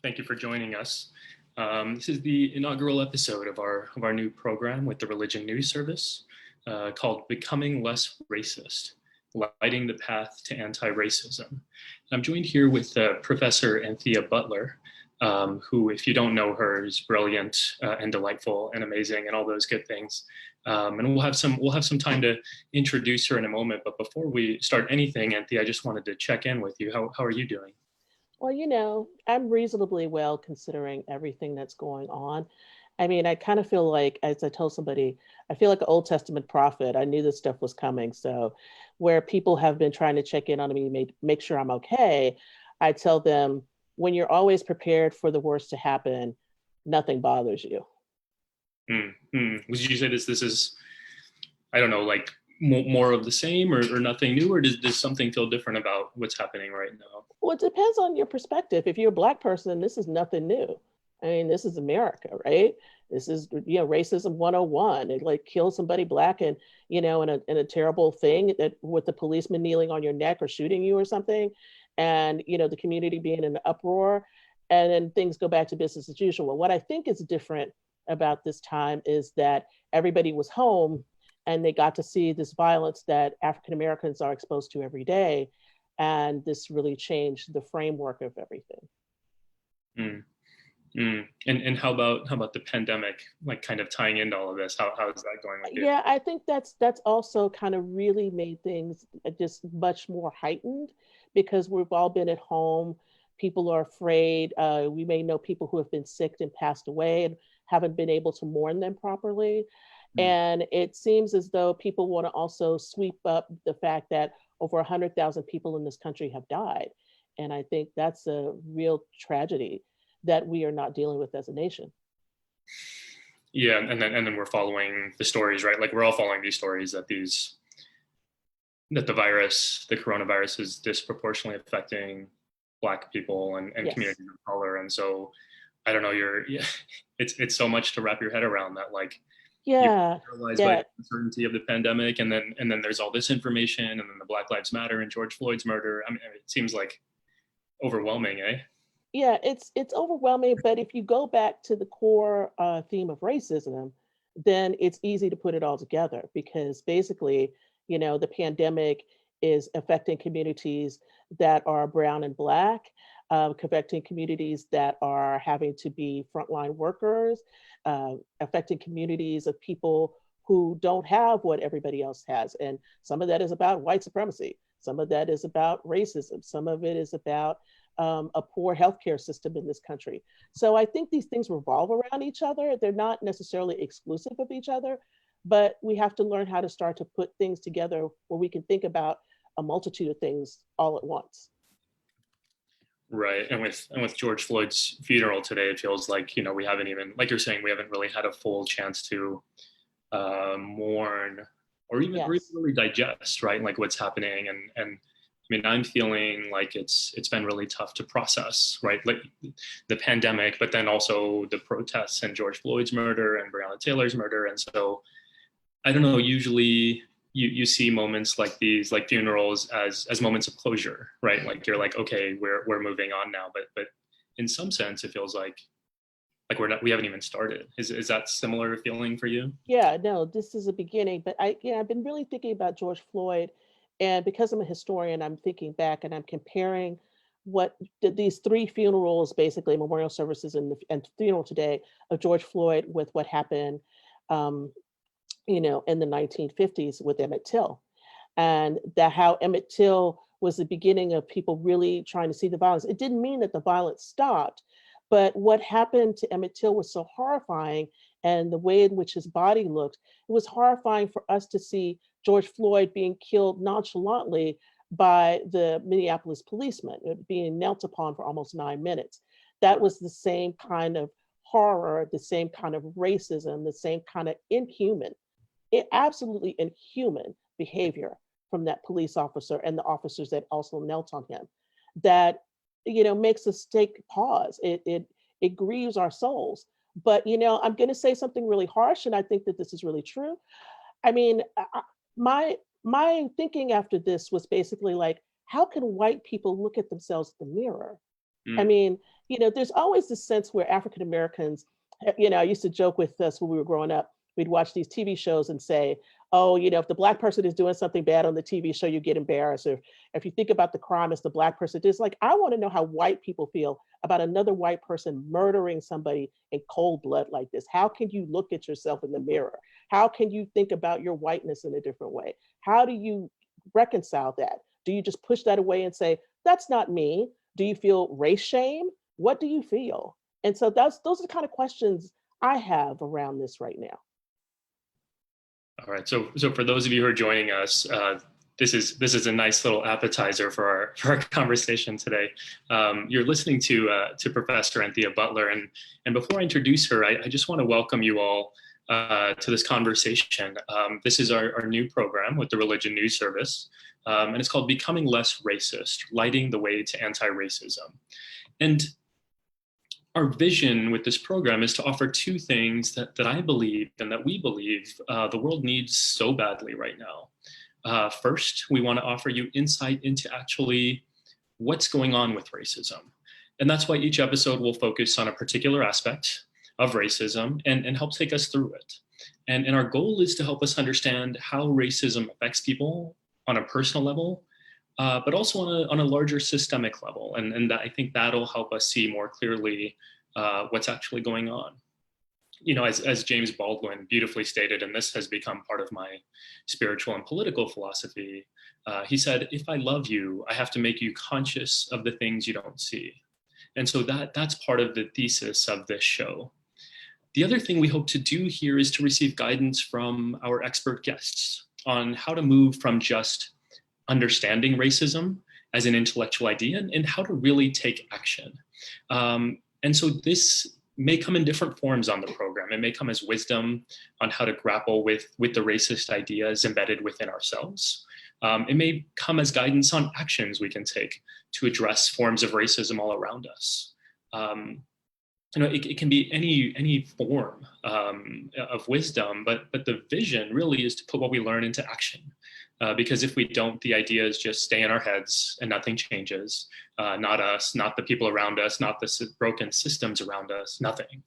Thank you for joining us. This is the inaugural episode of our new program with the Religion News Service called Becoming Less Racist, Lighting the Path to Anti-Racism. I'm joined here with Professor Anthea Butler, who, if you don't know her, is brilliant and delightful and amazing and all those good things. And we'll have some time to introduce her in a moment. But before we start anything, Anthea, I just wanted to check in with you. How are you doing? Well, I'm reasonably well considering everything that's going on. I mean, I kind of feel like, as I told somebody, I feel like an Old Testament prophet. I knew this stuff was coming. So, where people have been trying to check in on me, make sure I'm okay, I tell them, when you're always prepared for the worst to happen, nothing bothers you. Would you say this is, I don't know, like more of the same or nothing new, or does something feel different about what's happening right now? Well, it depends on your perspective. If you're a Black person, this is nothing new. I mean, this is America, right? This is, racism 101. It like kills somebody Black and, in a terrible thing that with the policeman kneeling on your neck or shooting you or something. And, the community being in an uproar. And then things go back to business as usual. What I think is different about this time is that everybody was home and they got to see this violence that African Americans are exposed to every day. And this really changed the framework of everything. Mm, and how about the pandemic, like kind of tying into all of this? How is that going with you? Yeah, I think that's also kind of really made things just much more heightened because we've all been at home. People are afraid. We may know people who have been sick and passed away and haven't been able to mourn them properly. Mm. And it seems as though people want to also sweep up the fact that over 100,000 people in this country have died. And I think that's a real tragedy that we are not dealing with as a nation. Yeah, and then we're following the stories, right? Like we're all following these stories that the coronavirus is disproportionately affecting Black people and Yes. communities of color. And so I don't know, yeah, it's so much to wrap your head around that, like you're Yeah. paralyzed by Yeah. the uncertainty of the pandemic, and then there's all this information, and then the Black Lives Matter and George Floyd's murder. I mean, it seems like overwhelming, eh? Yeah, it's overwhelming, but if you go back to the core theme of racism, then it's easy to put it all together because basically, the pandemic is affecting communities that are brown and Black, affecting communities that are having to be frontline workers, affecting communities of people who don't have what everybody else has. And some of that is about white supremacy. Some of that is about racism. Some of it is about a poor healthcare system in this country. So I think these things revolve around each other. They're not necessarily exclusive of each other, but we have to learn how to start to put things together where we can think about a multitude of things all at once. Right. And with George Floyd's funeral today, it feels like, we haven't even, like you're saying, we haven't really had a full chance to mourn or even Yes. really digest, right? Like what's happening. And I mean, I'm feeling like it's been really tough to process, right? Like the pandemic, but then also the protests and George Floyd's murder and Breonna Taylor's murder. And so I don't know, usually you see moments like these, like funerals, as moments of closure, right? Like you're like, okay, we're moving on now. But in some sense it feels like we haven't even started. Is that similar feeling for you? Yeah, no, this is a beginning, but I've been really thinking about George Floyd, and because I'm a historian, I'm thinking back and I'm comparing these three funerals, basically memorial services and funeral today of George Floyd with what happened, um, in the 1950s with Emmett Till, and that how Emmett Till was the beginning of people really trying to see the violence. It didn't mean that the violence stopped, but what happened to Emmett Till was so horrifying, and the way in which his body looked, it was horrifying for us to see George Floyd being killed nonchalantly by the Minneapolis policeman, being knelt upon for almost 9 minutes. That was the same kind of horror, the same kind of racism, the same kind of absolutely inhuman behavior from that police officer and the officers that also knelt on him that makes us take pause. It grieves our souls. But I'm going to say something really harsh, and I think that this is really true. I mean, my my thinking after this was basically like, how can white people look at themselves in the mirror? I Mm, mean, there's always this sense where African Americans, I used to joke with us when we were growing up. We'd watch these TV shows and say, oh, if the black person is doing something bad on the TV show, you get embarrassed. Or if you think about the crime as the black person, it's like, I want to know how white people feel about another white person murdering somebody in cold blood like this. How can you look at yourself in the mirror? How can you think about your whiteness in a different way? How do you reconcile that? Do you just push that away and say, that's not me? Do you feel race shame? What do you feel? And so those are the kind of questions I have around this right now. All right. So for those of you who are joining us, this is a nice little appetizer for our conversation today. You're listening to Professor Anthea Butler, and before I introduce her, I just want to welcome you all to this conversation. This is our new program with the Religion News Service, and it's called Becoming Less Racist: Lighting the Way to Anti-Racism. And our vision with this program is to offer two things that I believe and that we believe the world needs so badly right now. First, we want to offer you insight into actually what's going on with racism. And that's why each episode will focus on a particular aspect of racism and help take us through it. And our goal is to help us understand how racism affects people on a personal level, but also on a larger systemic level. And I think that'll help us see more clearly what's actually going on. As James Baldwin beautifully stated, and this has become part of my spiritual and political philosophy, he said, if I love you, I have to make you conscious of the things you don't see. And so that's part of the thesis of this show. The other thing we hope to do here is to receive guidance from our expert guests on how to move from just understanding racism as an intellectual idea and how to really take action. And so this may come in different forms on the program. It may come as wisdom on how to grapple with the racist ideas embedded within ourselves. It may come as guidance on actions we can take to address forms of racism all around us. It can be any form of wisdom, but the vision really is to put what we learn into action. Because if we don't, the ideas just stay in our heads and nothing changes. Not us, not the people around us, not the broken systems around us, nothing.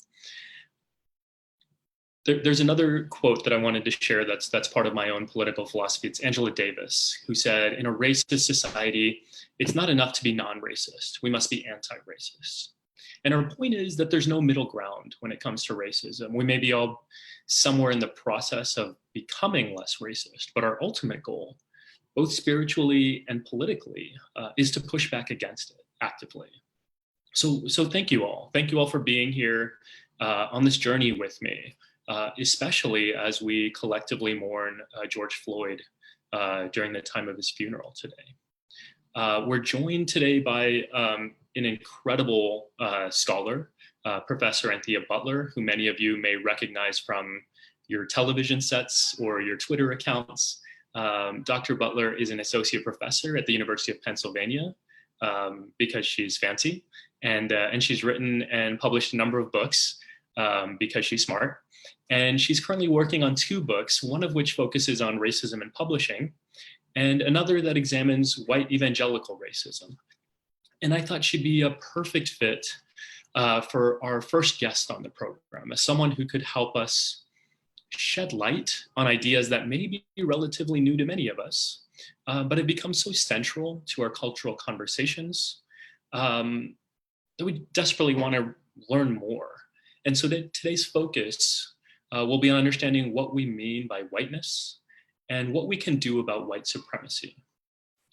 There's another quote that I wanted to share that's part of my own political philosophy. It's Angela Davis, who said, in a racist society, it's not enough to be non-racist. We must be anti-racist. And our point is that there's no middle ground when it comes to racism. We may be all somewhere in the process of becoming less racist, but our ultimate goal, both spiritually and politically, is to push back against it actively. So thank you all. Thank you all for being here on this journey with me, especially as we collectively mourn George Floyd during the time of his funeral today. We're joined today by an incredible scholar, Professor Anthea Butler, who many of you may recognize from your television sets or your Twitter accounts. Dr. Butler is an associate professor at the University of Pennsylvania because she's fancy, and she's written and published a number of books because she's smart. And she's currently working on two books, one of which focuses on racism in publishing, and another that examines white evangelical racism. And I thought she'd be a perfect fit for our first guest on the program, as someone who could help us shed light on ideas that may be relatively new to many of us, but have become so central to our cultural conversations that we desperately want to learn more. And so that today's focus will be on understanding what we mean by whiteness and what we can do about white supremacy.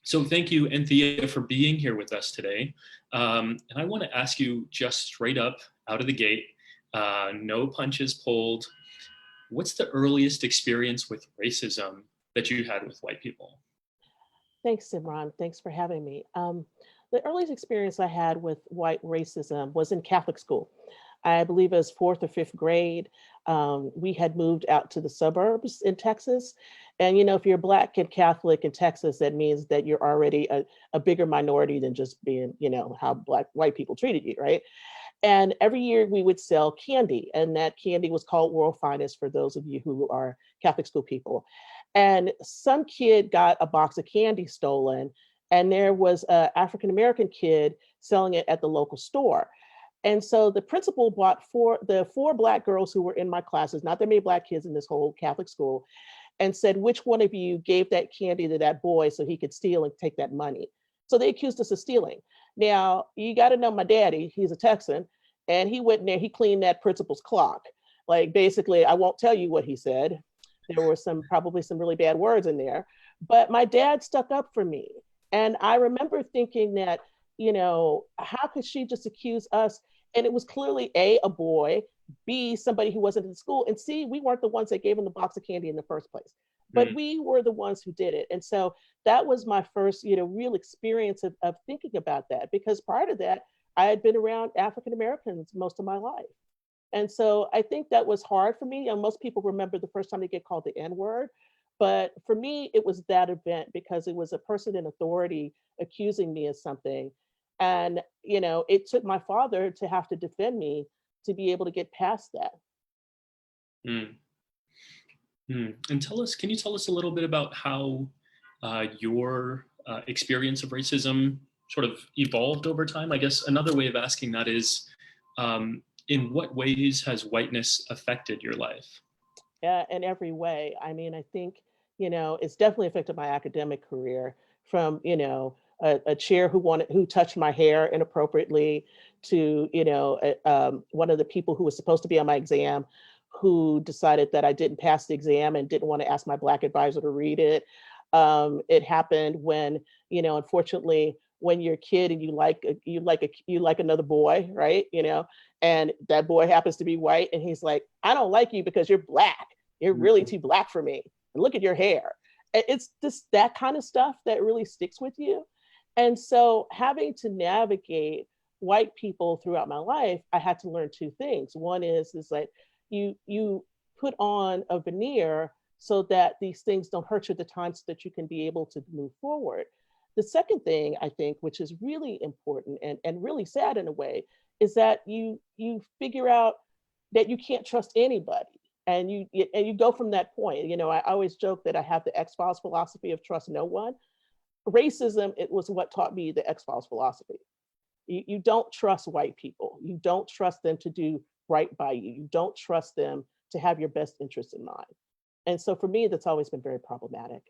So thank you, Anthea, for being here with us today. And I want to ask you just straight up out of the gate, no punches pulled. What's the earliest experience with racism that you had with white people? Thanks, Simran. Thanks for having me. The earliest experience I had with white racism was in Catholic school. I believe it was fourth or fifth grade. We had moved out to the suburbs in Texas. And, if you're Black and Catholic in Texas, that means that you're already a bigger minority than just being, how white people treated you, right? And every year we would sell candy, and that candy was called World Finest for those of you who are Catholic school people. And some kid got a box of candy stolen, and there was an African-American kid selling it at the local store. And so the principal bought the four Black girls who were in my classes, not that many Black kids in this whole Catholic school, and said, which one of you gave that candy to that boy so he could steal and take that money? So they accused us of stealing. Now, you got to know my daddy, he's a Texan, and he went in there, he cleaned that principal's clock. Like, basically, I won't tell you what he said. There were probably some really bad words in there, but my dad stuck up for me. And I remember thinking that, how could she just accuse us? And it was clearly a boy, B, somebody who wasn't in school, and C, we weren't the ones that gave him the box of candy in the first place. But we were the ones who did it. And so that was my first, real experience of thinking about that, because prior to that, I had been around African Americans most of my life. And so I think that was hard for me. And most people remember the first time they get called the N-word. But for me, it was that event, because it was a person in authority accusing me of something. And, it took my father to have to defend me to be able to get past that. Mm. And can you tell us a little bit about how your experience of racism sort of evolved over time? I guess another way of asking that is, in what ways has whiteness affected your life? Yeah, in every way. I mean, I think, it's definitely affected my academic career, from, a chair who touched my hair inappropriately to, one of the people who was supposed to be on my exam who decided that I didn't pass the exam and didn't want to ask my Black advisor to read it. It happened when, unfortunately, when you're a kid and you like another boy, right? And that boy happens to be white, and he's like, I don't like you because you're Black. You're really too Black for me. And look at your hair. It's just that kind of stuff that really sticks with you. And so having to navigate white people throughout my life, I had to learn two things. One is like you put on a veneer so that these things don't hurt you at the time, so that you can be able to move forward. The second thing, I think, which is really important and really sad in a way, is that you figure out that you can't trust anybody. And you go from that point. I always joke that I have the X-Files philosophy of trust no one. Racism, it was what taught me the X-Files philosophy. You don't trust white people. You don't trust them to do right by you. You don't trust them to have your best interest in mind. And so for me, that's always been very problematic.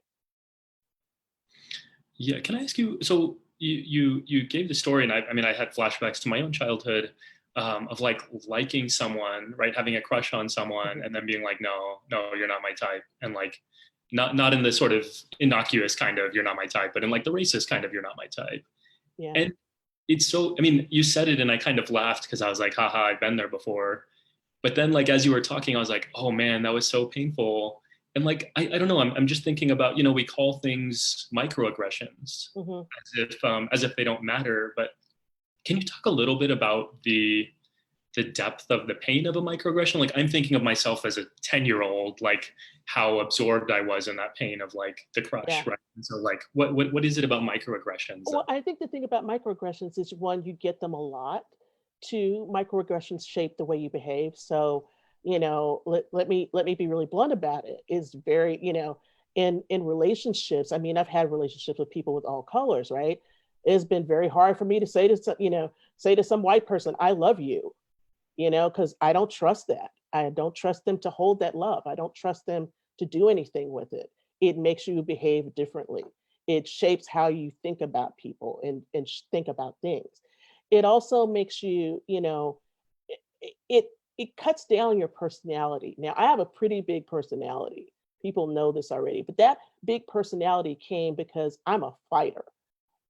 Yeah, can I ask you, so you gave the story, and I mean, I had flashbacks to my own childhood, of like liking someone, right? Having a crush on someone, and then being like, no, you're not my type. And like, not in the sort of innocuous kind of, you're not my type, but in like the racist kind of, you're not my type. Yeah. And it's so, I mean, you said it and I kind of laughed because I was like, haha, I've been there before. But then like, as you were talking, I was like, oh man, that was so painful. And like, I don't know, I'm just thinking about, we call things microaggressions, as if they don't matter. But can you talk a little bit about the depth of the pain of a microaggression? Like, I'm thinking of myself as a 10-year-old, like how absorbed I was in that pain of like the crush, Yeah. right? And so like, what is it about microaggressions? Well, I think the thing about microaggressions is, one, you get them a lot. Two, microaggressions shape the way you behave. So, let me be really blunt about it. Is very, in relationships. I mean, I've had relationships with people with all colors, right? It's been very hard for me to say to some white person, I love you, because I don't trust that. I don't trust them to hold that love. I don't trust them to do anything with it. It makes you behave differently. It shapes how you think about people and think about things. It also makes you, it cuts down your personality. Now, I have a pretty big personality. People know this already, but that big personality came because I'm a fighter.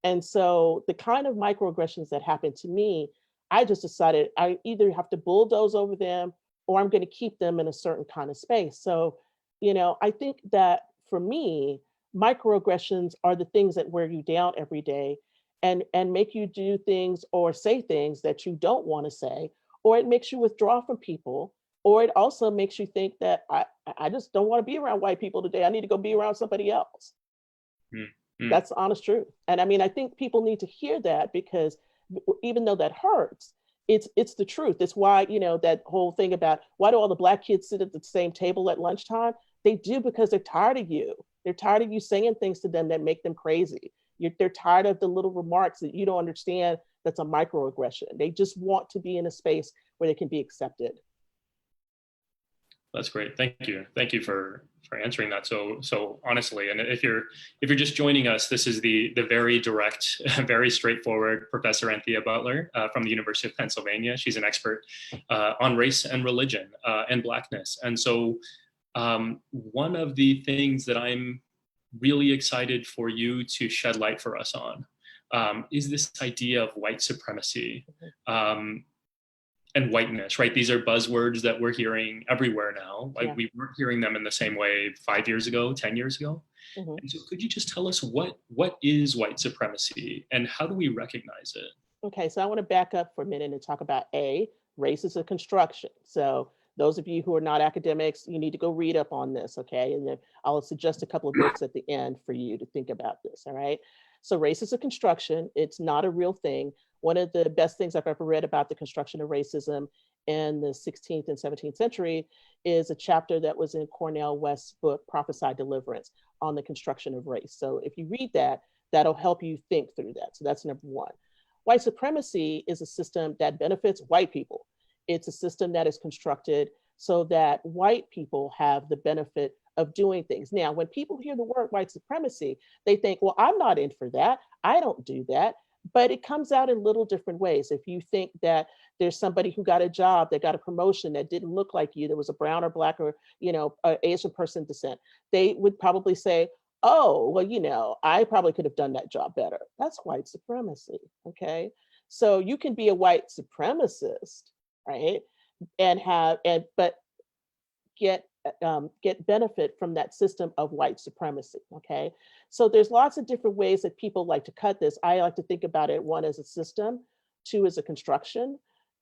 And so the kind of microaggressions that happened to me, I just decided I either have to bulldoze over them, or I'm going to keep them in a certain kind of space. So, I think that for me, microaggressions are the things that wear you down every day and make you do things or say things that you don't want to say, or it makes you withdraw from people, or it also makes you think that I just don't want to be around white people today. I need to go be around somebody else. That's the honest truth. And I mean, I think people need to hear that, because even though that hurts, it's the truth. It's why, that whole thing about why do all the Black kids sit at the same table at lunchtime? They do because they're tired of you. They're tired of you saying things to them that make them crazy. They're tired of the little remarks that you don't understand that's a microaggression. They just want to be in a space where they can be accepted. That's great. Thank you. Thank you for answering that so honestly. And if you're just joining us, this is the very direct, very straightforward Professor Anthea Butler from the University of Pennsylvania. She's an expert on race and religion and Blackness. And so one of the things that I'm really excited for you to shed light for us on is this idea of white supremacy. And whiteness, right? These are buzzwords that we're hearing everywhere now. Like we weren't hearing them in the same way 5 years ago, 10 years ago. And so could you just tell us what is white supremacy and how do we recognize it? Okay, so I want to back up for a minute and talk about race is a construction. So those of you who are not academics, you need to go read up on this, okay? And then I'll suggest a couple of books at the end for you to think about this, all right? So race is a construction. It's not a real thing. One of the best things I've ever read about the construction of racism in the 16th and 17th century is a chapter that was in Cornel West's book, Prophesy Deliverance, on the construction of race. So if you read that, that'll help you think through that. So that's number one. White supremacy is a system that benefits white people. It's a system that is constructed so that white people have the benefit of doing things. Now, when people hear the word white supremacy, they think, well, I'm not in for that. I don't do that. But it comes out in little different ways. If you think that there's somebody who got a job, that got a promotion that didn't look like you, there was a brown or black or, Asian person descent, they would probably say, oh, well, I probably could have done that job better. That's white supremacy, okay? So you can be a white supremacist, right? But get benefit from that system of white supremacy, okay? So there's lots of different ways that people like to cut this. I like to think about it, one, as a system, two, as a construction,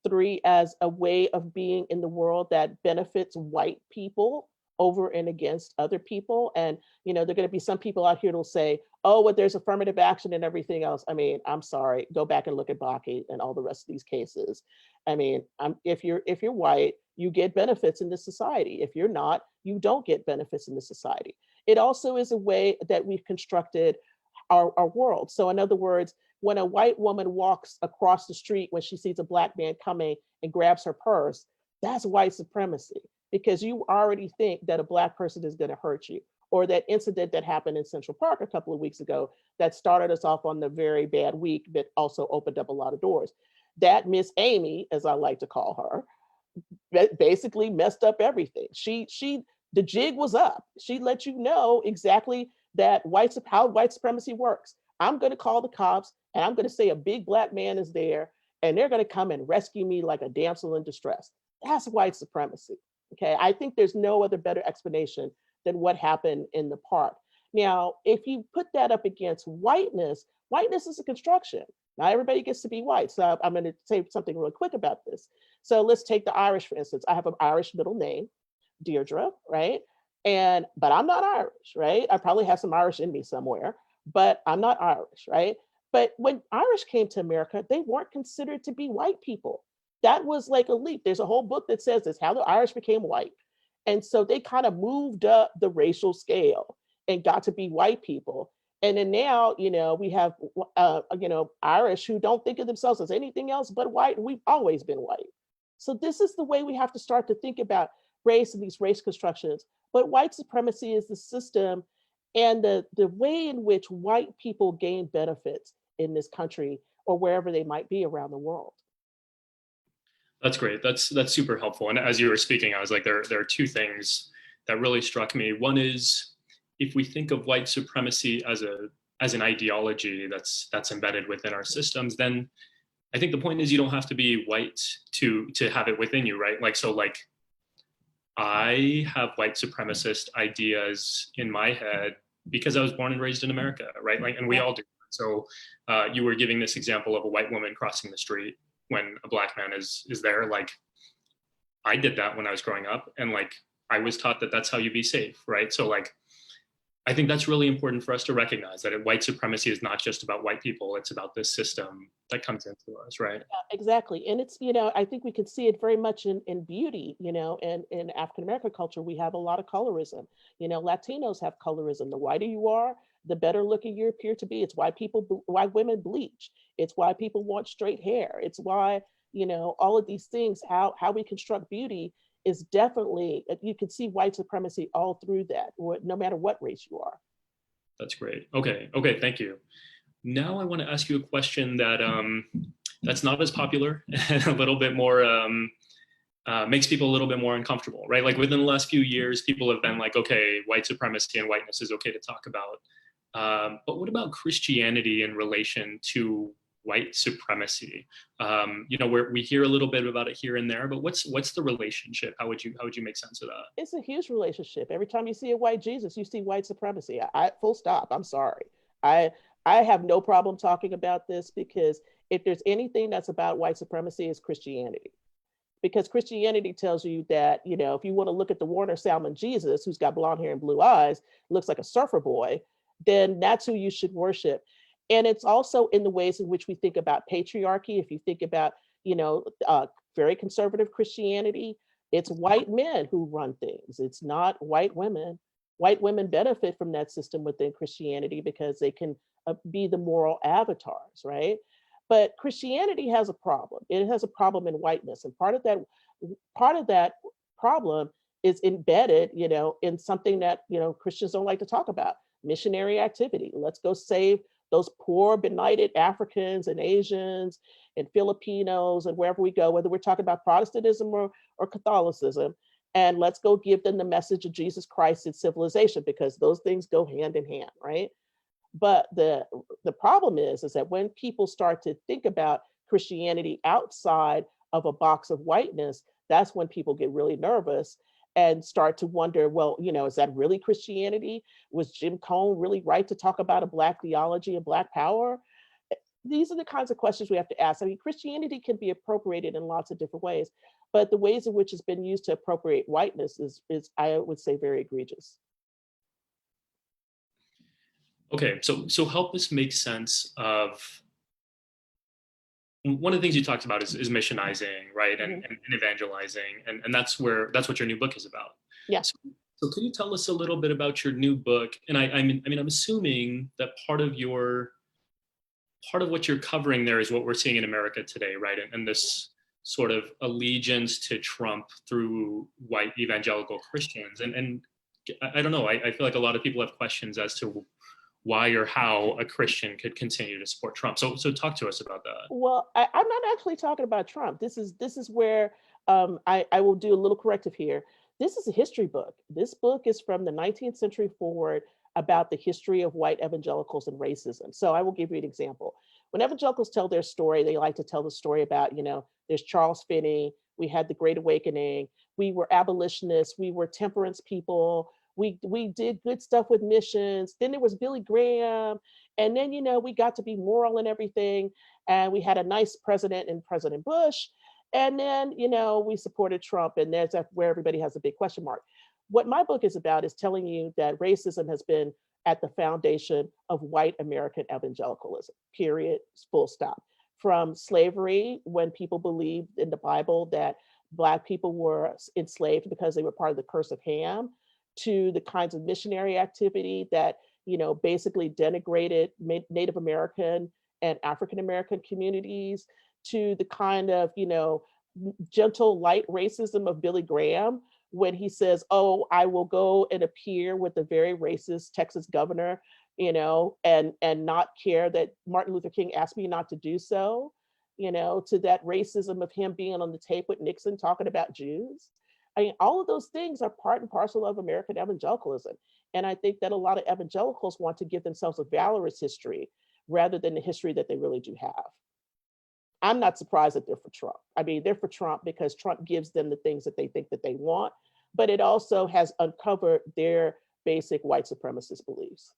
three, as a way of being in the world that benefits white people over and against other people. And, there are going to be some people out here who'll say, oh, well, there's affirmative action and everything else. I mean, I'm sorry, go back and look at Bakke and all the rest of these cases. I mean, if you're white, you get benefits in this society. If you're not, you don't get benefits in this society. It also is a way that we've constructed our world. So in other words, when a white woman walks across the street when she sees a black man coming and grabs her purse, that's white supremacy, because you already think that a black person is going to hurt you. Or that incident that happened in Central Park a couple of weeks ago that started us off on the very bad week, but also opened up a lot of doors. That Miss Amy, as I like to call her, basically messed up everything. The jig was up. She let you know exactly that how white supremacy works. I'm going to call the cops and I'm going to say a big black man is there and they're going to come and rescue me like a damsel in distress. That's white supremacy. Okay, I think there's no other better explanation than what happened in the park. Now, if you put that up against whiteness is a construction. Not everybody gets to be white. So I'm going to say something really quick about this. So let's take the Irish, for instance. I have an Irish middle name, Deirdre, right? But I'm not Irish, right? I probably have some Irish in me somewhere, but I'm not Irish, right? But when Irish came to America, they weren't considered to be white people. That was like a leap. There's a whole book that says this, how the Irish became white. And so they kind of moved up the racial scale and got to be white people. And then now, we have, Irish who don't think of themselves as anything else but white, and we've always been white. So this is the way we have to start to think about race and these race constructions. But white supremacy is the system and the way in which white people gain benefits in this country or wherever they might be around the world. That's great. That's super helpful. And as you were speaking, I was like, there are two things that really struck me. One is, if we think of white supremacy as an ideology that's embedded within our systems, then I think the point is you don't have to be white to have it within you, right? Like I have white supremacist ideas in my head because I was born and raised in America, right? And we all do. So you were giving this example of a white woman crossing the street when a black man is there. Like, I did that when I was growing up, and I was taught that that's how you be safe, right? So I think that's really important for us to recognize that white supremacy is not just about white people, it's about this system that comes into us, right? Yeah, exactly. And it's, I think we can see it very much in beauty, and in African American culture, we have a lot of colorism. Latinos have colorism. The whiter you are, the better looking you appear to be. It's why why women bleach. It's why people want straight hair. It's why, all of these things, how we construct beauty is definitely, you can see white supremacy all through that, no matter what race you are. That's great. Okay, thank you. Now I want to ask you a question that's not as popular and a little bit more makes people a little bit more uncomfortable, right? Like within the last few years, people have been like, okay, white supremacy and whiteness is okay to talk about. But what about Christianity in relation to white supremacy? Where we hear a little bit about it here and there, but what's the relationship? How would you make sense of that? It's a huge relationship. Every time you see a white Jesus, you see white supremacy. I full stop. I'm sorry. I I have no problem talking about this because if there's anything that's about white supremacy, it's Christianity. Because Christianity tells you that, if you want to look at the Warner Salmon Jesus, who's got blonde hair and blue eyes, looks like a surfer boy, then that's who you should worship. And it's also in the ways in which we think about patriarchy. If you think about, very conservative Christianity, it's white men who run things. It's not white women. White women benefit from that system within Christianity because they can be the moral avatars, right? But Christianity has a problem. It has a problem in whiteness, and part of that problem is embedded, in something that Christians don't like to talk about: missionary activity. Let's go save those poor, benighted Africans and Asians and Filipinos and wherever we go, whether we're talking about Protestantism or Catholicism, and let's go give them the message of Jesus Christ and civilization, because those things go hand in hand, right? But the problem is that when people start to think about Christianity outside of a box of whiteness, that's when people get really nervous and start to wonder, well, is that really Christianity? Was Jim Cone really right to talk about a Black theology and Black power? These are the kinds of questions we have to ask. I mean, Christianity can be appropriated in lots of different ways, but the ways in which it's been used to appropriate whiteness is I would say, very egregious. Okay, so help us make sense of one of the things you talked about is missionizing, right, and, Mhm. and evangelizing, and that's what your new book is about. Yeah. So can you tell us a little bit about your new book? And I mean, I'm assuming that part of what you're covering there is what we're seeing in America today, right? And this sort of allegiance to Trump through white evangelical Christians. And I don't know, I feel like a lot of people have questions as to why or how a Christian could continue to support Trump. So talk to us about that. Well, I'm not actually talking about Trump. This is where I will do a little corrective here. This is a history book. This book is from the 19th century forward, about the history of white evangelicals and racism. So I will give you an example. When evangelicals tell their story, they like to tell the story about, there's Charles Finney, we had the Great Awakening, we were abolitionists, we were temperance people, we did good stuff with missions. Then there was Billy Graham, and then we got to be moral and everything, and we had a nice president in President Bush, and then we supported Trump, and there's where everybody has a big question mark. What my book is about is telling you that racism has been at the foundation of white American evangelicalism, period, full stop. From slavery, when people believed in the Bible that Black people were enslaved because they were part of the curse of Ham, to the kinds of missionary activity that basically denigrated Native American and African American communities, to the kind of gentle light racism of Billy Graham, when he says, "Oh, I will go and appear with the very racist Texas governor, and not care that Martin Luther King asked me not to do so," to that racism of him being on the tape with Nixon talking about Jews. I mean, all of those things are part and parcel of American evangelicalism. And I think that a lot of evangelicals want to give themselves a valorous history rather than the history that they really do have. I'm not surprised that they're for Trump. I mean, they're for Trump because Trump gives them the things that they think that they want, but it also has uncovered their basic white supremacist beliefs.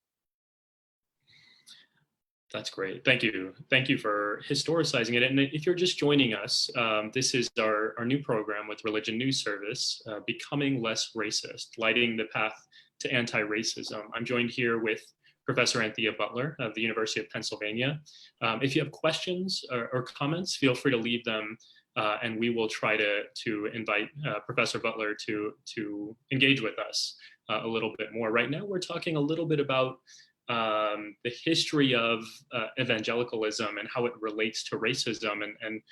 That's great. Thank you. Thank you for historicizing it. And if you're just joining us, this is our new program with Religion News Service, Becoming Less Racist, Lighting the Path to Anti-Racism. I'm joined here with Professor Anthea Butler of the University of Pennsylvania. If you have questions or comments, feel free to leave them, and we will try to invite Professor Butler to engage with us a little bit more. Right now, we're talking a little bit about the history of evangelicalism and how it relates to racism, and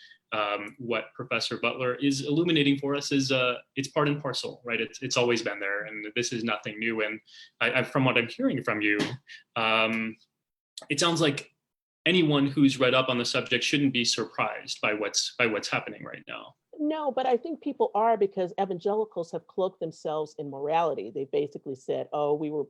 what Professor Butler is illuminating for us is it's part and parcel, right? It's always been there, and this is nothing new. And from what I'm hearing from you, it sounds like anyone who's read up on the subject shouldn't be surprised by what's happening right now. No, but I think people are, because evangelicals have cloaked themselves in morality. They basically said, "Oh, we were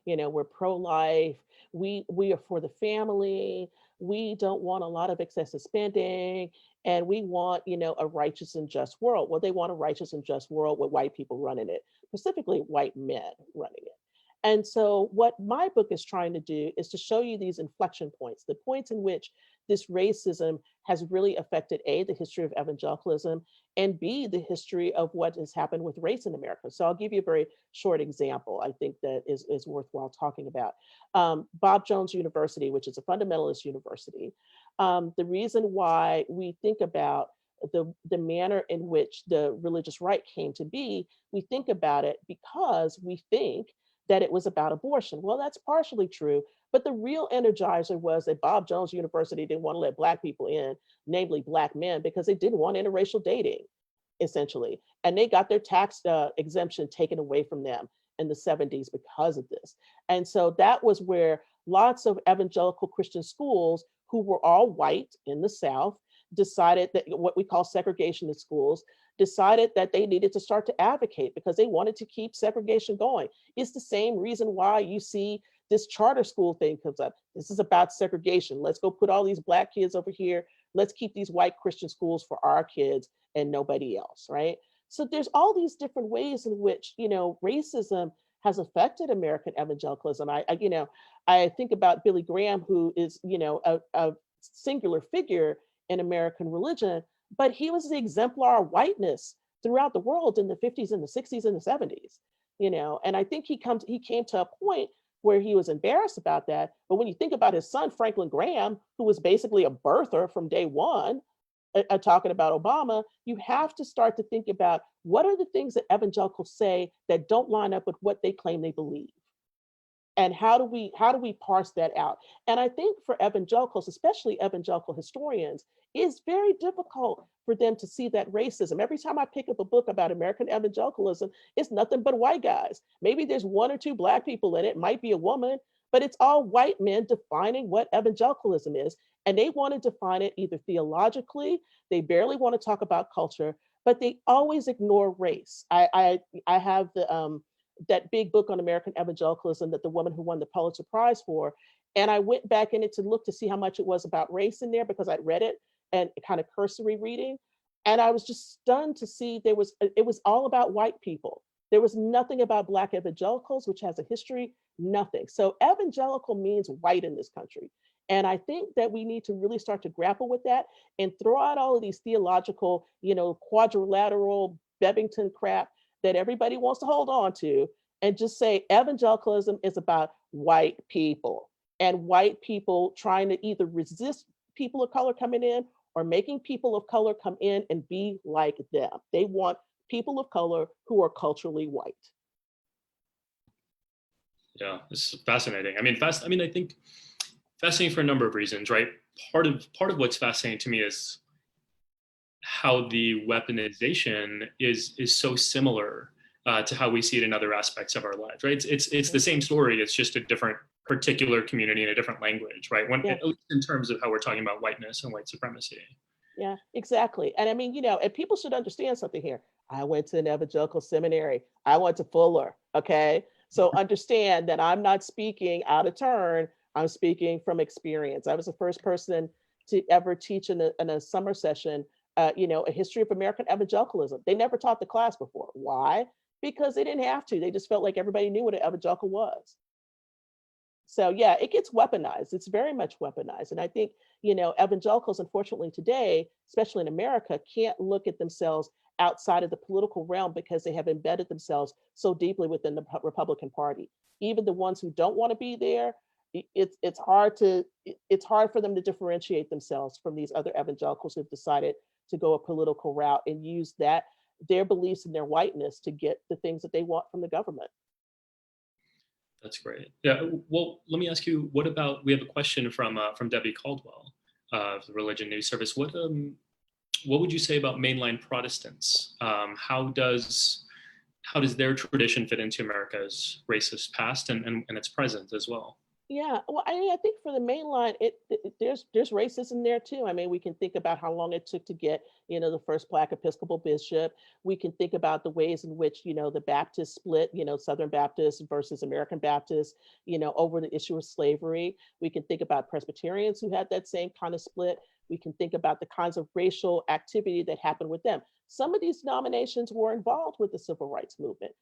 we're pro-life. We are for the family. We don't want a lot of excessive spending, and we want, a righteous and just world." Well, they want a righteous and just world with white people running it, specifically white men running it. And so, what my book is trying to do is to show you these inflection points, the points in which this racism has really affected A, the history of evangelicalism, and B, the history of what has happened with race in America. So I'll give you a very short example I think that is worthwhile talking about. Bob Jones University, which is a fundamentalist university, the reason why we think about the manner in which the religious right came to be, we think about it because we think that it was about abortion. Well, that's partially true, but the real energizer was that Bob Jones University didn't want to let Black people in, namely Black men, because they didn't want interracial dating, essentially. And they got their tax exemption taken away from them in the 70s because of this. And so that was where lots of evangelical Christian schools, who were all white in the South, decided that what we call segregationist schools, decided that they needed to start to advocate because they wanted to keep segregation going. It's the same reason why you see this charter school thing comes up. This is about segregation. Let's go put all these Black kids over here. Let's keep these white Christian schools for our kids and nobody else, right? So there's all these different ways in which, racism has affected American evangelicalism. I think about Billy Graham, who is, a singular figure in American religion, but he was the exemplar of whiteness throughout the world in the 50s and the 60s and the 70s, and I think he came to a point where he was embarrassed about that. But when you think about his son, Franklin Graham, who was basically a birther from day one, talking about Obama, you have to start to think about what are the things that evangelicals say that don't line up with what they claim they believe. And how do we parse that out? And I think for evangelicals, especially evangelical historians, it's very difficult for them to see that racism. Every time I pick up a book about American evangelicalism, it's nothing but white guys. Maybe there's one or two Black people in it, might be a woman, but it's all white men defining what evangelicalism is. And they want to define it either theologically, they barely want to talk about culture, but they always ignore race. I have that big book on American evangelicalism that the woman who won the Pulitzer Prize for. And I went back in it to look to see how much it was about race in there because I'd read it and kind of cursory reading. And I was just stunned to see it was all about white people. There was nothing about Black evangelicals, which has a history, nothing. So evangelical means white in this country. And I think that we need to really start to grapple with that and throw out all of these theological, quadrilateral Bevington crap that everybody wants to hold on to, and just say evangelicalism is about white people and white people trying to either resist people of color coming in or making people of color come in and be like them. They want people of color who are culturally white. Yeah, this is fascinating. I think fascinating for a number of reasons, right? Part of what's fascinating to me is how the weaponization is so similar to how we see it in other aspects of our lives, right? It's the same story. It's just a different particular community and a different language, right? At least in terms of how we're talking about whiteness and white supremacy. Yeah, exactly. And and people should understand something here. I went to an evangelical seminary. I went to Fuller. Okay. So understand that I'm not speaking out of turn. I'm speaking from experience. I was the first person to ever teach in a summer session, a history of American evangelicalism. They never taught the class before. Why? Because they didn't have to. They just felt like everybody knew what an evangelical was. So yeah, it gets weaponized. It's very much weaponized. And I think, evangelicals, unfortunately today, especially in America, can't look at themselves outside of the political realm because they have embedded themselves so deeply within the Republican Party. Even the ones who don't want to be there, it's hard for them to differentiate themselves from these other evangelicals who've decided to go a political route and use their beliefs and their whiteness to get the things that they want from the government. That's great. Yeah. Well, let me ask you, what about, we have a question from Debbie Caldwell of the Religion News Service. What would you say about mainline Protestants? How does their tradition fit into America's racist past and its present as well? Yeah, well, I mean, I think for the main line, there's racism there too. I mean, we can think about how long it took to get, the first Black Episcopal bishop. We can think about the ways in which, the Baptists split, Southern Baptists versus American Baptists, over the issue of slavery. We can think about Presbyterians who had that same kind of split. We can think about the kinds of racial activity that happened with them. Some of these denominations were involved with the civil rights movement,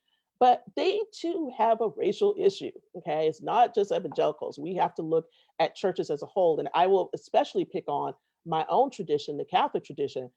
but they too have a racial issue. Okay, it's not just evangelicals. We have to look at churches as a whole, and I will especially pick on my own tradition, the Catholic tradition.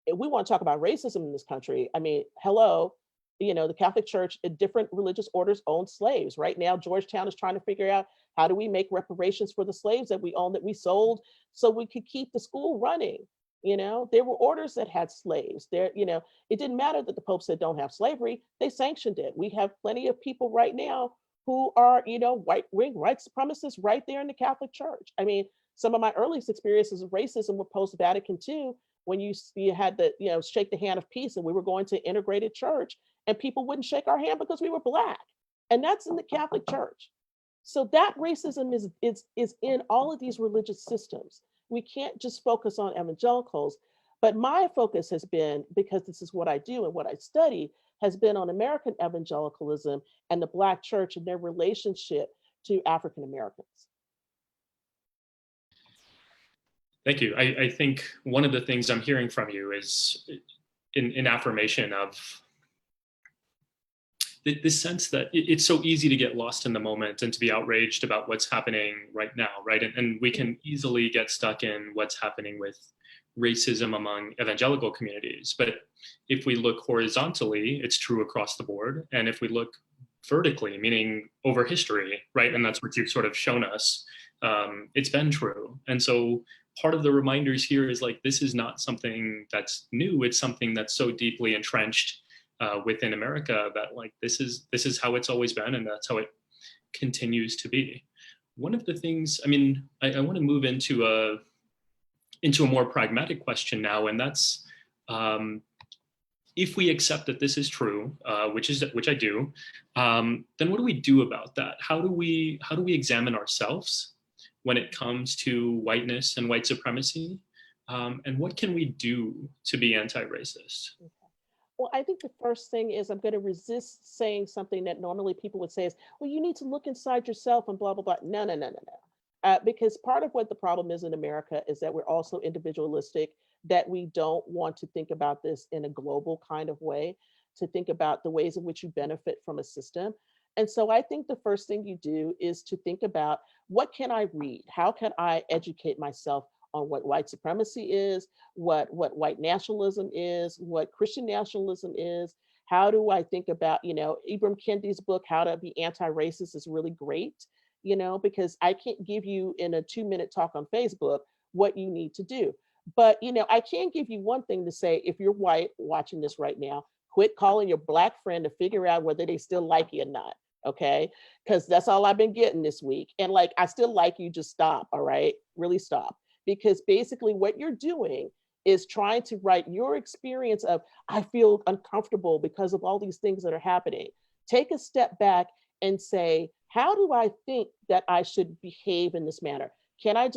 If we want to talk about racism in this country, I mean, hello, the Catholic Church, different religious orders own slaves. Right now, Georgetown is trying to figure out, how do we make reparations for the slaves that we own, that we sold, so we could keep the school running. There were orders that had slaves there. It didn't matter that the Pope said don't have slavery. They sanctioned it. We have plenty of people right now who are, white wing white supremacists right there in the Catholic Church. I mean, some of my earliest experiences of racism were post Vatican II, when you had to, shake the hand of peace, and we were going to integrated church, and people wouldn't shake our hand because we were Black. And that's in the Catholic Church. So that racism is in all of these religious systems. We can't just focus on evangelicals, but my focus has been, because this is what I do and what I study, has been on American evangelicalism and the Black church and their relationship to African Americans. Thank you. I think one of the things I'm hearing from you is in affirmation of this sense that it's so easy to get lost in the moment and to be outraged about what's happening right now, right? And we can easily get stuck in what's happening with racism among evangelical communities. But if we look horizontally, it's true across the board. And if we look vertically, meaning over history, right? And that's what you've sort of shown us, it's been true. And so part of the reminders here is like, this is not something that's new. It's something that's so deeply entrenched within America that like this is how it's always been, and that's how it continues to be. One of the things, I mean, I want to move into a more pragmatic question now, and that's if we accept that this is true, which I do, then what do we do about that? How do we examine ourselves when it comes to whiteness and white supremacy, and what can we do to be anti-racist? Well, I think the first thing is, I'm going to resist saying something that normally people would say is, well, you need to look inside yourself and blah, blah, blah. No, no, no, no, no. Because part of what the problem is in America is that we're also individualistic, that we don't want to think about this in a global kind of way, to think about the ways in which you benefit from a system. And so I think the first thing you do is to think about, what can I read? How can I educate myself on what white supremacy is, what white nationalism is, what Christian nationalism is? How do I think about, Ibram Kendi's book, How to Be Anti-Racist, is really great, because I can't give you in a 2-minute talk on Facebook what you need to do. But, I can give you one thing to say: if you're white watching this right now, quit calling your Black friend to figure out whether they still like you or not. Okay. Because that's all I've been getting this week. And like, I still like you, just stop. All right. Really stop. Because basically what you're doing is trying to write your experience of, I feel uncomfortable because of all these things that are happening. Take a step back and say, how do I think that I should behave in this manner? Can I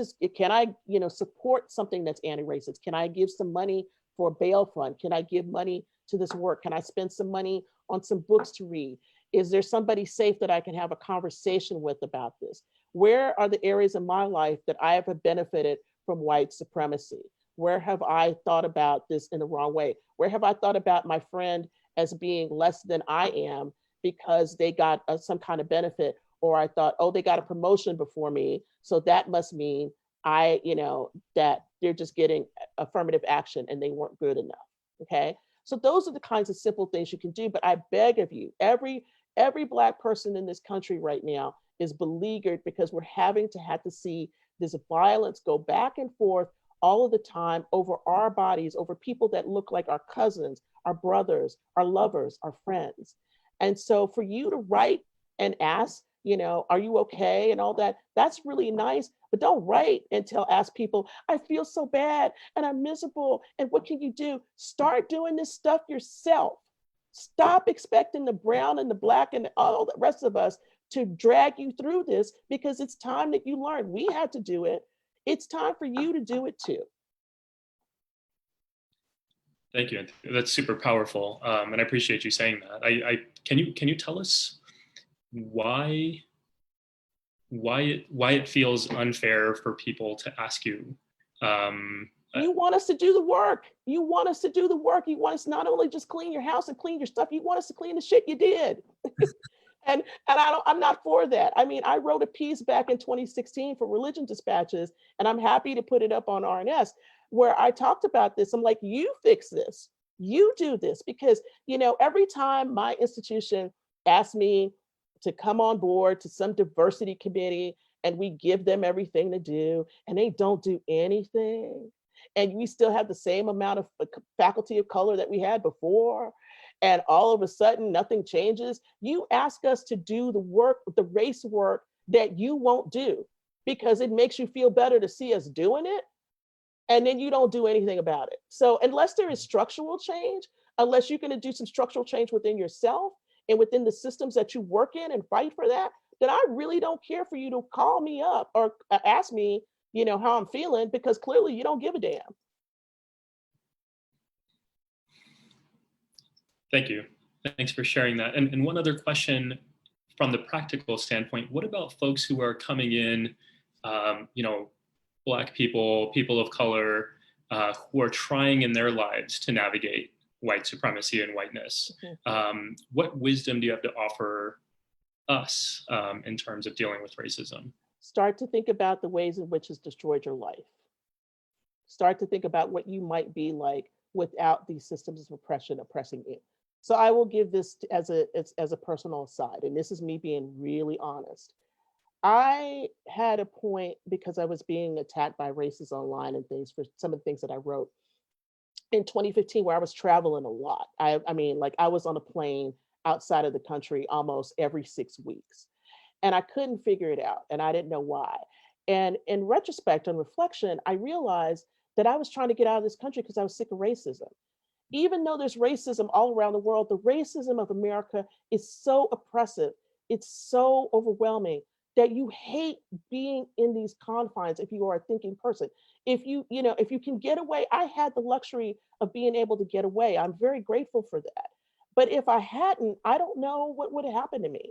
support something that's anti-racist? Can I give some money for a bail fund? Can I give money to this work? Can I spend some money on some books to read? Is there somebody safe that I can have a conversation with about this? Where are the areas in my life that I have benefited from white supremacy? Where have I thought about this in the wrong way? Where have I thought about my friend as being less than I am because they got some kind of benefit? Or I thought, oh, they got a promotion before me, so that must mean that they're just getting affirmative action and they weren't good enough. Okay. So those are the kinds of simple things you can do. But I beg of you, every Black person in this country right now is beleaguered because we're having to see this violence go back and forth all of the time over our bodies, over people that look like our cousins, our brothers, our lovers, our friends. And so for you to write and ask, Are you okay? And all that. That's really nice. But don't write and ask people, I feel so bad and I'm miserable. And what can you do? Start doing this stuff yourself. Stop expecting the brown and the black and all the rest of us to drag you through this, because it's time that you learn. We had to do it. It's time for you to do it too. Thank you. That's super powerful, and I appreciate you saying that. Can you tell us why it feels unfair for people to ask you? You want us to do the work. You want us to do the work. You want us not only just clean your house and clean your stuff. You want us to clean the shit you did. and I'm not for that. I mean, I wrote a piece back in 2016 for Religion Dispatches, and I'm happy to put it up on RNS, where I talked about this. I'm like, you fix this. You do this, because every time my institution asks me to come on board to some diversity committee, and we give them everything to do, and they don't do anything, and we still have the same amount of faculty of color that we had before, and all of a sudden nothing changes. You ask us to do the work, the race work that you won't do, because it makes you feel better to see us doing it, and then you don't do anything about it. So unless there is structural change, unless you're going to do some structural change within yourself and within the systems that you work in and fight for that, then I really don't care for you to call me up or ask me, how I'm feeling, because clearly you don't give a damn. Thank you. Thanks for sharing that. And one other question from the practical standpoint: what about folks who are coming in, Black people, people of color, who are trying in their lives to navigate white supremacy and whiteness? What wisdom do you have to offer us in terms of dealing with racism? Start to think about the ways in which it's destroyed your life. Start to think about what you might be like without these systems of oppression oppressing you. So I will give this as a personal aside, and this is me being really honest. I had a point, because I was being attacked by racists online and things for some of the things that I wrote in 2015, where I was traveling a lot. I mean, like, I was on a plane outside of the country almost every 6 weeks, and I couldn't figure it out, and I didn't know why. And in retrospect and reflection, I realized that I was trying to get out of this country because I was sick of racism. Even though there's racism all around the world, the racism of America is so oppressive, it's so overwhelming, that you hate being in these confines if you are a thinking person. If you can get away, I had the luxury of being able to get away. I'm very grateful for that. But if I hadn't, I don't know what would have happened to me,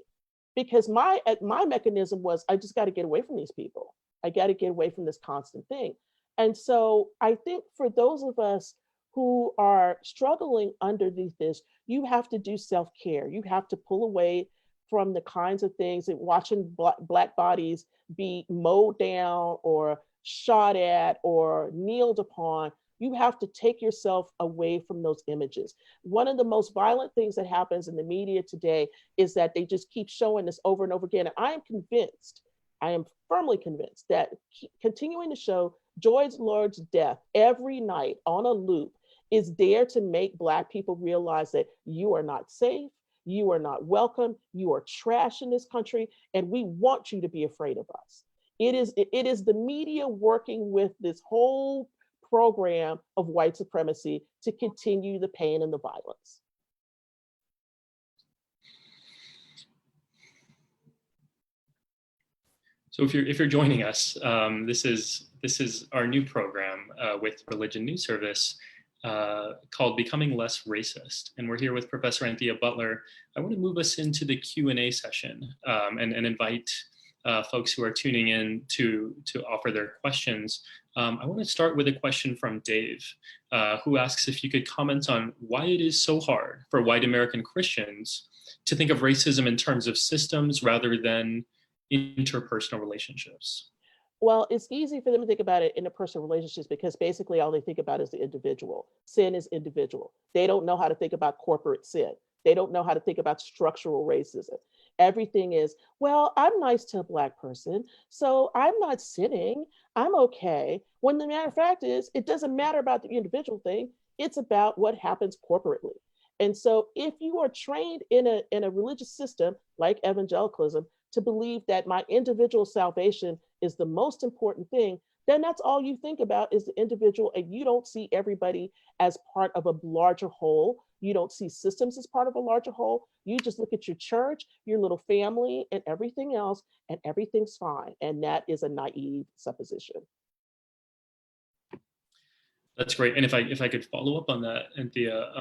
because my mechanism was, I just got to get away from these people. I got to get away from this constant thing. And so I think for those of us who are struggling underneath this, you have to do self-care. You have to pull away from the kinds of things that watching Black bodies be mowed down or shot at or kneeled upon. You have to take yourself away from those images. One of the most violent things that happens in the media today is that they just keep showing this over and over again. And I am firmly convinced that continuing to show George Floyd's death every night on a loop is there to make Black people realize that you are not safe, you are not welcome, you are trash in this country, and we want you to be afraid of us. It is the media working with this whole program of white supremacy to continue the pain and the violence. So if you're joining us, this is our new program with Religion News Service called Becoming Less Racist, and we're here with Professor Anthea Butler. I want to move us into the Q&A session and invite folks who are tuning in to offer their questions. I want to start with a question from Dave, who asks if you could comment on why it is so hard for white American Christians to think of racism in terms of systems rather than interpersonal relationships. Well, it's easy for them to think about it in interpersonal relationships, because basically all they think about is the individual. Sin is individual. They don't know how to think about corporate sin. They don't know how to think about structural racism. Everything is, well, I'm nice to a Black person, so I'm not sinning. I'm okay. When the matter of fact is, it doesn't matter about the individual thing. It's about what happens corporately. And so if you are trained in a religious system like evangelicalism to believe that my individual salvation is the most important thing, then that's all you think about is the individual, and you don't see everybody as part of a larger whole. You don't see systems as part of a larger whole. You just look at your church, your little family, and everything else, and everything's fine. And that is a naive supposition. That's great. And if I could follow up on that, Anthea,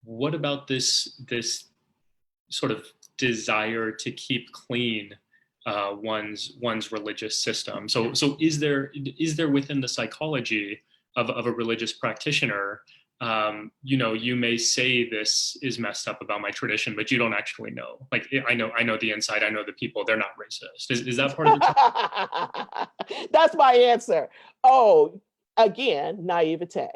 what about this sort of desire to keep clean one's religious system? So is there within the psychology of a religious practitioner, you may say this is messed up about my tradition, but you don't actually know. Like I know the inside, I know the people, they're not racist. Is that part of the That's my answer. Oh, again, naivete.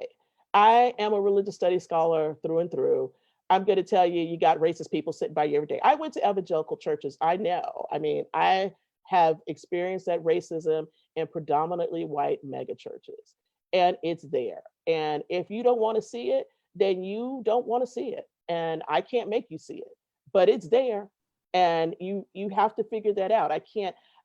I am a religious studies scholar through and through. I'm going to tell you, you got racist people sitting by you every day. I went to evangelical churches. I know. I mean, I have experienced that racism in predominantly white mega churches, and it's there. And if you don't want to see it, then you don't want to see it. And I can't make you see it, but it's there. And you have to figure that out.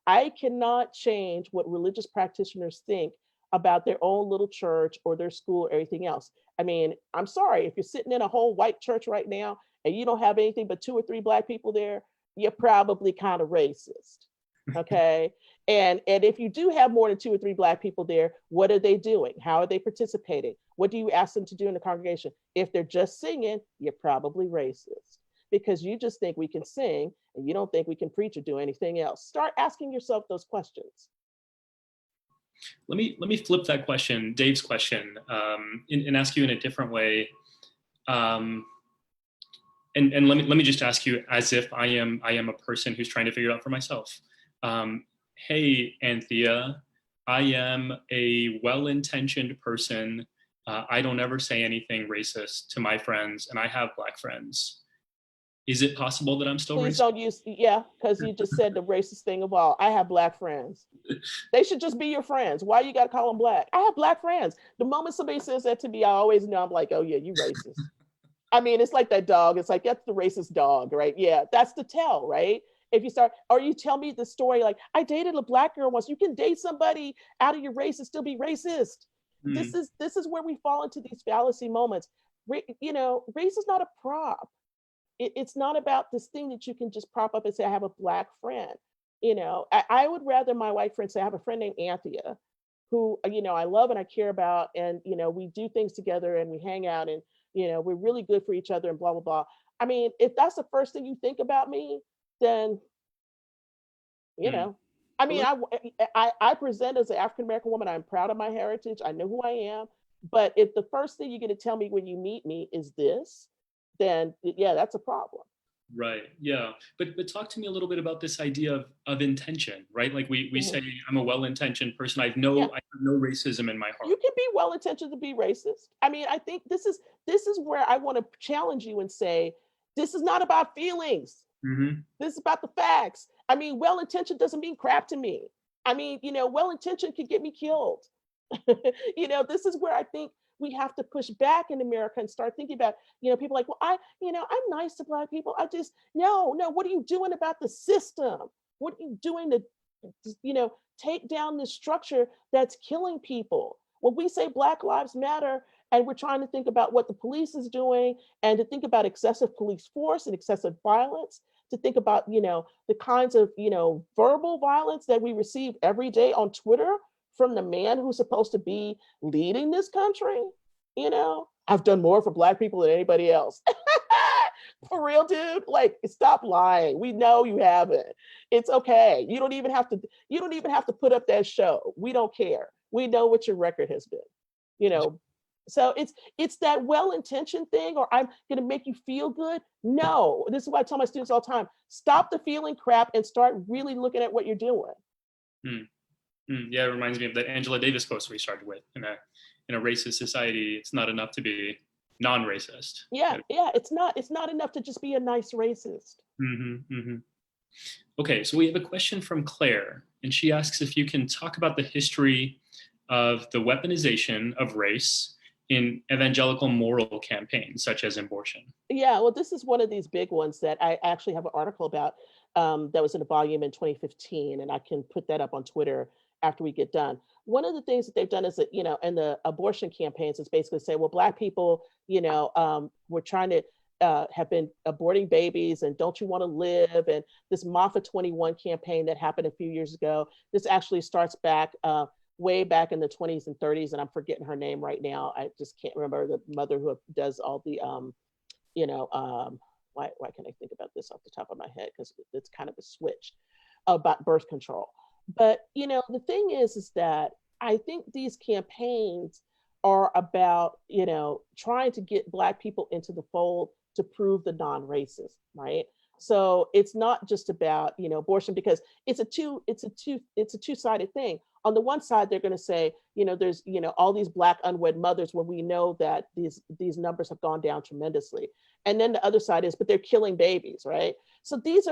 I cannot change what religious practitioners think about their own little church or their school or anything else. I mean, I'm sorry, if you're sitting in a whole white church right now and you don't have anything but 2 or 3 Black people there, you're probably kind of racist. Okay. And if you do have more than 2 or 3 Black people there, what are they doing? How are they participating? What do you ask them to do in the congregation? If they're just singing, you're probably racist, because you just think we can sing and you don't think we can preach or do anything else. Start asking yourself those questions. Let me flip that question, Dave's question, and ask you in a different way. And let me just ask you as if I am a person who's trying to figure it out for myself. Hey, Anthea, I am a well-intentioned person. I don't ever say anything racist to my friends, and I have Black friends. Is it possible that I'm still Please racist? don't use, yeah, because you just said the racist thing of all. I have Black friends. They should just be your friends. Why you got to call them Black? I have Black friends. The moment somebody says that to me, I always know, I'm like, oh yeah, you racist. I mean, it's like that dog. It's like, that's the racist dog, right? Yeah, that's the tell, right? If you start, or you tell me the story, like, I dated a Black girl once. You can date somebody out of your race and still be racist. Hmm. This is where we fall into these fallacy moments. Race is not a prop. It's not about this thing that you can just prop up and say, I have a Black friend. I would rather my white friend say, I have a friend named Anthea, who, I love and I care about. And, we do things together and we hang out and, we're really good for each other and blah, blah, blah. I mean, if that's the first thing you think about me, then, you Hmm. know, I mean, Well, I present as an African American woman. I'm proud of my heritage. I know who I am. But if the first thing you're going to tell me when you meet me is this, then yeah, that's a problem. right. Yeah. But talk to me a little bit about this idea of intention, right? Like we Mhm. say I'm a well-intentioned person. Yeah, I have no racism in my you heart. can be well intentioned to be racist. I mean, I think this is where I want to challenge you and say, this is not about feelings. Hmm. This is about the facts. I mean, well intentioned doesn't mean crap to me. I mean, well intentioned could get me killed. This is where I think we have to push back in America and start thinking about, people like, well, I'm nice to Black people. I just, no, what are you doing about the system? What are you doing to, take down this structure that's killing people? When we say Black Lives Matter, and we're trying to think about what the police is doing and to think about excessive police force and excessive violence, to think about, the kinds of, verbal violence that we receive every day on Twitter from the man who's supposed to be leading this country. I've done more for Black people than anybody else. For real, dude. Like, stop lying. We know you haven't. It's okay. You don't even have to put up that show. We don't care. We know what your record has been. You know, so it's that well-intentioned thing, or I'm gonna make you feel good. No, this is what I tell my students all the time. Stop the feeling crap and start really looking at what you're doing. Hmm. Yeah, it reminds me of the Angela Davis quote we started with. In a racist society, it's not enough to be non-racist. Yeah, yeah. It's not enough to just be a nice racist. Mm-hmm, mm-hmm. Okay, so we have a question from Claire, and she asks if you can talk about the history of the weaponization of race in evangelical moral campaigns such as abortion? Yeah, well, this is one of these big ones that I actually have an article about, that was in a volume in 2015, and I can put that up on Twitter after we get done. One of the things that they've done is that, in the abortion campaigns is basically say, well, Black people, we're trying to have been aborting babies, and don't you want to live? And this Mafa 21 campaign that happened a few years ago, this actually starts back way back in the 20s and 30s, and I'm forgetting her name right now. I just can't remember the mother who does all the you know, why can't I think about this off the top of my head? Because it's kind of a switch about birth control. But the thing is that I think these campaigns are about trying to get Black people into the fold to prove the non-racist, right? So it's not just about abortion, because it's a two-sided thing. On the one side, they're going to say there's all these Black unwed mothers, when we know that these numbers have gone down tremendously. And then the other side is, but they're killing babies, right? So this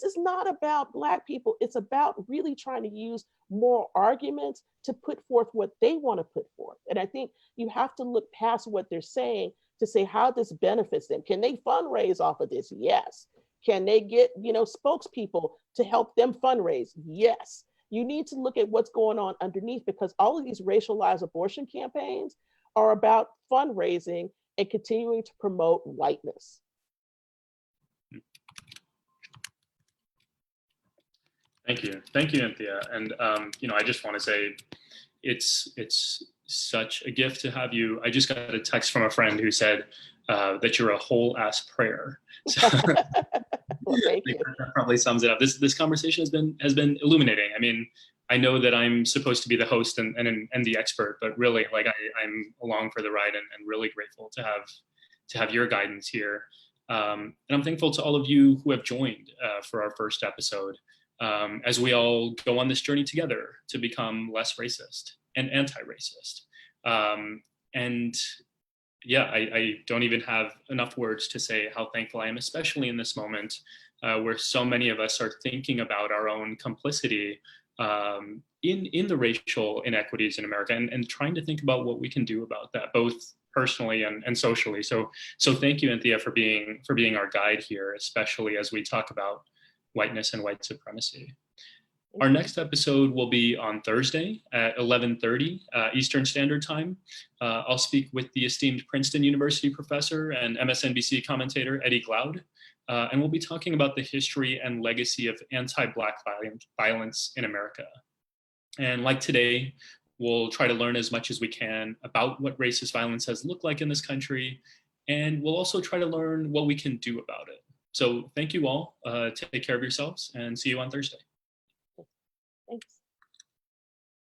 is not about Black people. It's about really trying to use moral arguments to put forth what they want to put forth. And I think you have to look past what they're saying to say how this benefits them. Can they fundraise off of this? Yes. Can they get spokespeople to help them fundraise? Yes. You need to look at what's going on underneath, because all of these racialized abortion campaigns are about fundraising and continuing to promote whiteness. Thank you, Anthea. And I just want to say, it's such a gift to have you. I just got a text from a friend who said that you're a whole ass prayer. So Well, thank you. that probably sums it up. This conversation has been illuminating. I mean, I know that I'm supposed to be the host and the expert, but really, like, I'm along for the ride, and really grateful to have your guidance here. And I'm thankful to all of you who have joined for our first episode, as we all go on this journey together to become less racist and anti-racist. And yeah, I don't even have enough words to say how thankful I am, especially in this moment where so many of us are thinking about our own complicity in the racial inequities in America, and trying to think about what we can do about that, both personally and socially. So thank you, Anthea, for being our guide here, especially as we talk about whiteness and white supremacy. Our next episode will be on Thursday at 11:30 Eastern Standard Time. I'll speak with the esteemed Princeton University professor and MSNBC commentator Eddie Glaude, and we'll be talking about the history and legacy of anti-Black violence in America. And like today, we'll try to learn as much as we can about what racist violence has looked like in this country, and we'll also try to learn what we can do about it. So thank you all. Take care of yourselves, and see you on Thursday. Thanks.